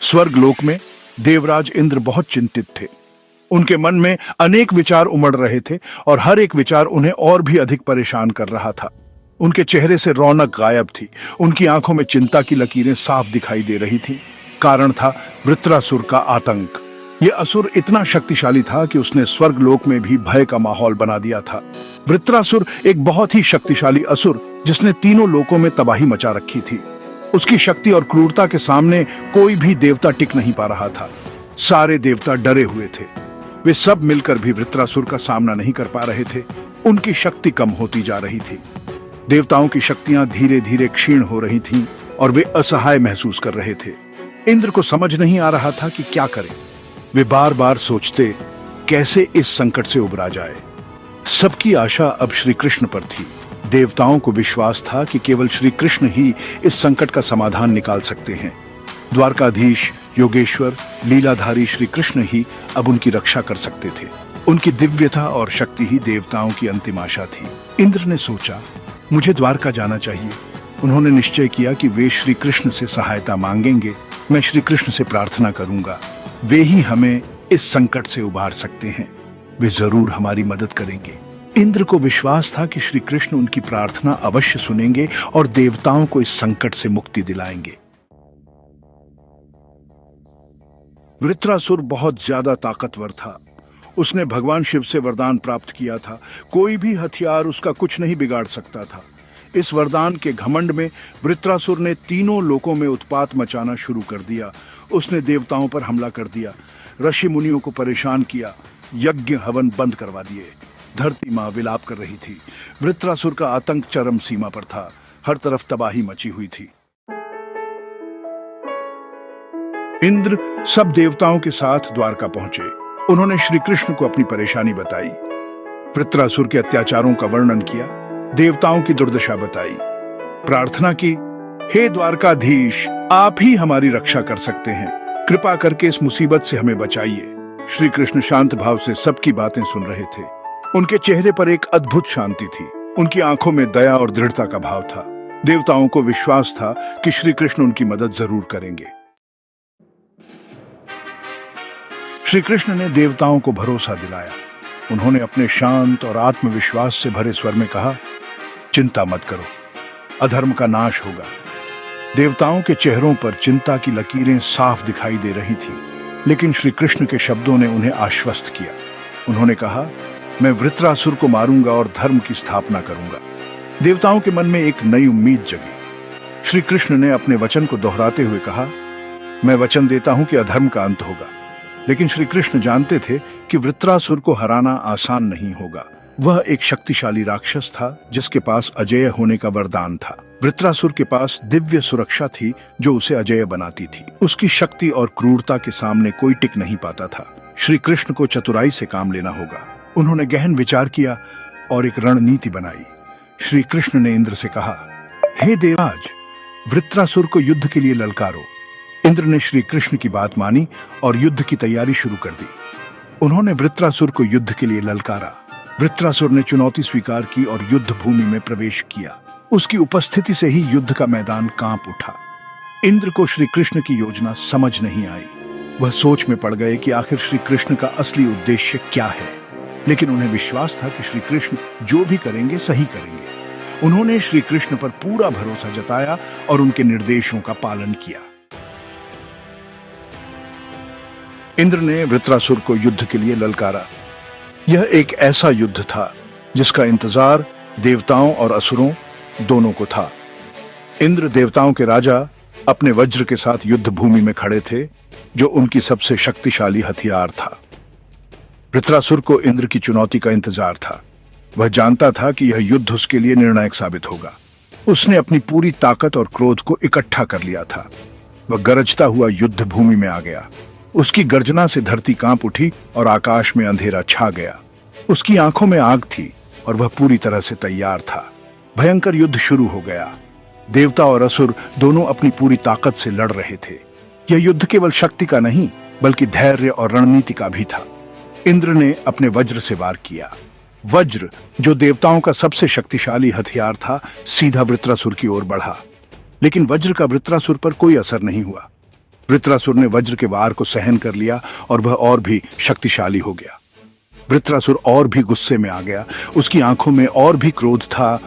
स्वर्गलोक में देवराज इंद्र बहुत चिंतित थे। उनके मन में अनेक विचार उमड़ रहे थे और हर एक विचार उन्हें और भी अधिक परेशान कर रहा था। उनके चेहरे से रौनक गायब थी। उनकी आंखों में चिंता की लकीरें साफ दिखाई दे रही थीं। कारण था वृत्रासुर का आतंक। यह असुर इतना शक्तिशाली था कि उसने स्वर्गलोक में भी भय का माहौल बना दिया था। वृत्रासुर एक बहुत ही शक्तिशाली असुर जिसने तीनों लोकों में तबाही मचा रखी थी। उसकी शक्ति और क्रूरता के सामने कोई भी देवता टिक नहीं पा रहा था। सारे देवता डरे हुए थे। वे सब मिलकर भी वृत्रासुर का सामना नहीं कर पा रहे थे। उनकी शक्ति कम होती जा रही थी। देवताओं की शक्तियां धीरे धीरे क्षीण हो रही थीं और वे असहाय महसूस कर रहे थे। इंद्र को समझ नहीं आ रहा था कि क्या करें। वे बार बार सोचते कैसे इस संकट से उबरा जाए। सबकी आशा अब श्री कृष्ण पर थी। देवताओं को विश्वास था कि केवल श्री कृष्ण ही इस संकट का समाधान निकाल सकते हैं। द्वारकाधीश, योगेश्वर, लीलाधारी श्री कृष्ण ही अब उनकी रक्षा कर सकते थे। उनकी दिव्यता और शक्ति ही देवताओं की अंतिम आशा थी। इंद्र ने सोचा, मुझे द्वारका जाना चाहिए। उन्होंने निश्चय किया कि वे श्री कृष्ण से सहायता मांगेंगे। मैं श्री कृष्ण से प्रार्थना करूंगा। वे ही हमें इस संकट से उबार सकते हैं। वे जरूर हमारी मदद करेंगे। इंद्र को विश्वास था कि श्री कृष्ण उनकी प्रार्थना अवश्य सुनेंगे और देवताओं को इस संकट से मुक्ति दिलाएंगे। वृत्रासुर बहुत ज्यादा ताकतवर था। उसने भगवान शिव से वरदान प्राप्त किया था। कोई भी हथियार उसका कुछ नहीं बिगाड़ सकता था। इस वरदान के घमंड में वृत्रासुर ने तीनों लोकों में उत्पात मचाना शुरू कर दिया। उसने देवताओं पर हमला कर दिया, ऋषि मुनियों को परेशान किया, यज्ञ हवन बंद करवा दिए। धरती मां विलाप कर रही थी। वृत्रासुर का आतंक चरम सीमा पर था। हर तरफ तबाही मची हुई थी। इंद्र सब देवताओं के साथ द्वारका पहुंचे। उन्होंने श्री कृष्ण को अपनी परेशानी बताई, वृत्रासुर के अत्याचारों का वर्णन किया, देवताओं की दुर्दशा बताई, प्रार्थना की, हे द्वारकाधीश, आप ही हमारी रक्षा कर सकते हैं। कृपा करके इस मुसीबत से हमें बचाइए। श्री कृष्ण शांत भाव से सबकी बातें सुन रहे थे। उनके चेहरे पर एक अद्भुत शांति थी। उनकी आंखों में दया और दृढ़ता का भाव था। देवताओं को विश्वास था कि श्री कृष्ण उनकी मदद जरूर करेंगे। श्री कृष्ण ने देवताओं को भरोसा दिलाया। उन्होंने अपने शांत और आत्मविश्वास से भरे स्वर में कहा, चिंता मत करो, अधर्म का नाश होगा। देवताओं के चेहरों पर चिंता की लकीरें साफ दिखाई दे रही थी, लेकिन श्री कृष्ण के शब्दों ने उन्हें आश्वस्त किया। उन्होंने कहा, मैं वृत्रासुर को मारूंगा और धर्म की स्थापना करूंगा। देवताओं के मन में एक नई उम्मीद जगी। श्री कृष्ण ने अपने वचन को दोहराते हुए कहा, मैं वचन देता हूं कि अधर्म का अंत होगा। लेकिन श्री कृष्ण जानते थे कि वृत्रासुर को हराना आसान नहीं होगा। वह एक शक्तिशाली राक्षस था जिसके पास अजेय होने का वरदान था। वृत्रासुर के पास दिव्य सुरक्षा थी जो उसे अजेय बनाती थी। उसकी शक्ति और क्रूरता के सामने कोई टिक नहीं पाता था। श्री कृष्ण को चतुराई से काम लेना होगा। उन्होंने गहन विचार किया और एक रणनीति बनाई। श्री कृष्ण ने इंद्र से कहा, हे देवराज, वृत्रासुर को युद्ध के लिए ललकारो। इंद्र ने श्री कृष्ण की बात मानी और युद्ध की तैयारी शुरू कर दी। उन्होंने वृत्रासुर को युद्ध के लिए ललकारा। वृत्रासुर ने चुनौती स्वीकार की और युद्ध भूमि में प्रवेश किया। उसकी उपस्थिति से ही युद्ध का मैदान कांप उठा। इंद्र को श्री कृष्ण की योजना समझ नहीं आई। वह सोच में पड़ गए कि आखिर श्री कृष्ण का असली उद्देश्य क्या है। लेकिन उन्हें विश्वास था कि श्री कृष्ण जो भी करेंगे सही करेंगे। उन्होंने श्री कृष्ण पर पूरा भरोसा जताया और उनके निर्देशों का पालन किया। इंद्र ने वृत्रासुर को युद्ध के लिए ललकारा। यह एक ऐसा युद्ध था जिसका इंतजार देवताओं और असुरों दोनों को था। इंद्र देवताओं के राजा अपने वज्र के साथ युद्ध भूमि में खड़े थे, जो उनकी सबसे शक्तिशाली हथियार था। वृत्रासुर को इंद्र की चुनौती का इंतजार था। वह जानता था कि यह युद्ध उसके लिए निर्णायक साबित होगा। उसने अपनी पूरी ताकत और क्रोध को इकट्ठा कर लिया था। वह गरजता हुआ युद्ध भूमि में आ गया। उसकी गर्जना से धरती कांप उठी और आकाश में अंधेरा छा गया। उसकी आंखों में आग थी और वह पूरी तरह से तैयार था। भयंकर युद्ध शुरू हो गया। देवता और असुर दोनों अपनी पूरी ताकत से लड़ रहे थे। यह युद्ध केवल शक्ति का नहीं, बल्कि धैर्य और रणनीति का भी था। इंद्र ने अपने वज्र से वार किया। वज्र, जो देवताओं का सबसे शक्तिशाली हथियार था, सीधा वृत्रासुर की ओर बढ़ा। लेकिन वज्र का वृत्रासुर पर कोई असर नहीं हुआ। वृत्रासुर ने वज्र के वार को सहन कर लिया और वह और भी शक्तिशाली हो गया। वृत्रासुर और भी गुस्से में आ गया, उसकी आंखों में और भी क्रोध था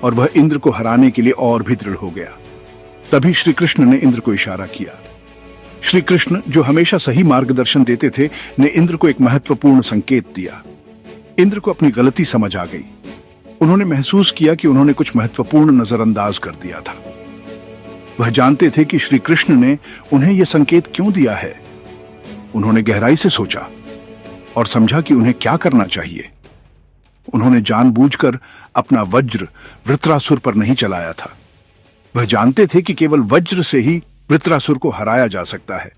और वह इंद्र को हराने के लिए और भी दृढ़ हो गया। तभी श्री कृष्ण ने इंद्र को इशारा किया। श्री कृष्ण, जो हमेशा सही मार्गदर्शन देते थे, ने इंद्र को एक महत्वपूर्ण संकेत दिया। इंद्र को अपनी गलती समझ आ गई। उन्होंने महसूस किया कि उन्होंने कुछ महत्वपूर्ण नजरअंदाज कर दिया था। वह जानते थे कि श्री कृष्ण ने उन्हें यह संकेत क्यों दिया है। उन्होंने गहराई से सोचा और समझा कि उन्हें क्या करना चाहिए। उन्होंने जानबूझकर अपना वज्र वृत्रासुर पर नहीं चलाया था। वह जानते थे कि केवल वज्र से ही वृत्रासुर को हराया जा सकता है,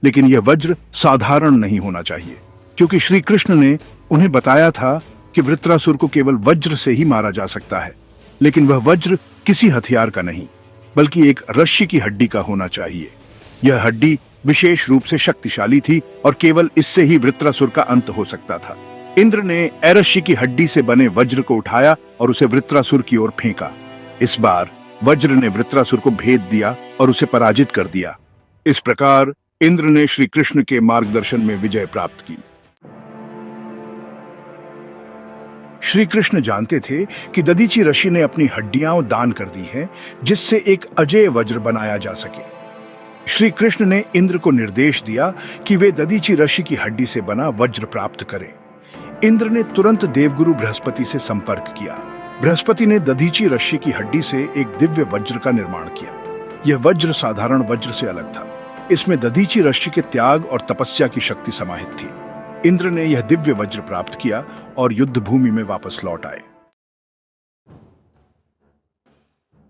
लेकिन यह वज्र साधारण नहीं होना चाहिए, क्योंकि श्री कृष्ण ने उन्हें बताया था कि वृत्रासुर को केवल वज्र से ही मारा जा सकता है, लेकिन वह वज्र किसी हथियार का नहीं, बल्कि एक रस्सी की हड्डी का होना चाहिए। यह हड्डी विशेष रूप से शक्तिशाली थी और केवल इससे ही वृत्रासुर का अंत हो सकता था। इंद्र ने रस्सी की हड्डी से बने वज्र को उठाया और उसे वृत्रासुर की ओर फेंका। इस बार वज्र ने वृत्रासुर को भेद दिया और उसे पराजित कर दिया। इस प्रकार इंद्र ने श्री कृष्ण के मार्गदर्शन में विजय प्राप्त की। श्री कृष्ण जानते थे कि दधीची ऋषि ने अपनी हड्डियां दान कर दी हैं, जिससे एक अजेय वज्र बनाया जा सके। श्री कृष्ण ने इंद्र को निर्देश दिया कि वे दधीची ऋषि की हड्डी से बना वज्र प्राप्त करें। इंद्र ने तुरंत देवगुरु बृहस्पति से संपर्क किया। बृहस्पति ने दधीची ऋषि की हड्डी से एक दिव्य वज्र का निर्माण किया। यह वज्र साधारण वज्र से अलग था। इसमें दधीची ऋषि के त्याग और तपस्या की शक्ति समाहित थी। इंद्र ने यह दिव्य वज्र प्राप्त किया और युद्ध भूमि में वापस लौट आए।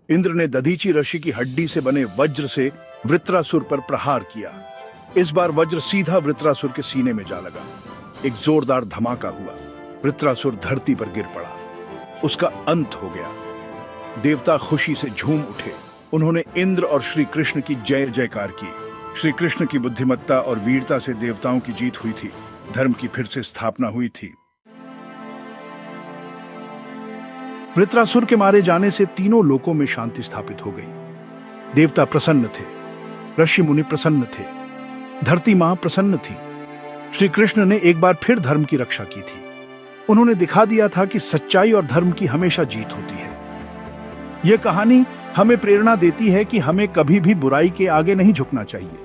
इंद्र ने दधीची ऋषि की हड्डी से बने वज्र से वृत्रासुर पर प्रहार किया। इस बार वज्र सीधा वृत्रासुर के सीने में जा लगा। एक जोरदार धमाका हुआ। वृत्रासुर धरती पर गिर पड़ा। उसका अंत हो गया। देवता खुशी से झूम उठे। उन्होंने इंद्र और श्री कृष्ण की जय जयकार की। श्री कृष्ण की बुद्धिमत्ता और वीरता से देवताओं की जीत हुई थी। धर्म की फिर से स्थापना हुई थी। वृत्रासुर के मारे जाने से तीनों लोकों में शांति स्थापित हो गई। देवता प्रसन्न थे, ऋषि मुनि प्रसन्न थे, धरती मां प्रसन्न थी। श्री कृष्ण ने एक बार फिर धर्म की रक्षा की थी। उन्होंने दिखा दिया था कि सच्चाई और धर्म की हमेशा जीत होती है। यह कहानी हमें प्रेरणा देती है कि हमें कभी भी बुराई के आगे नहीं झुकना चाहिए।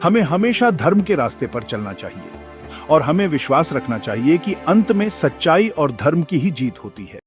हमें हमेशा धर्म के रास्ते पर चलना चाहिए और हमें विश्वास रखना चाहिए कि अंत में सच्चाई और धर्म की ही जीत होती है।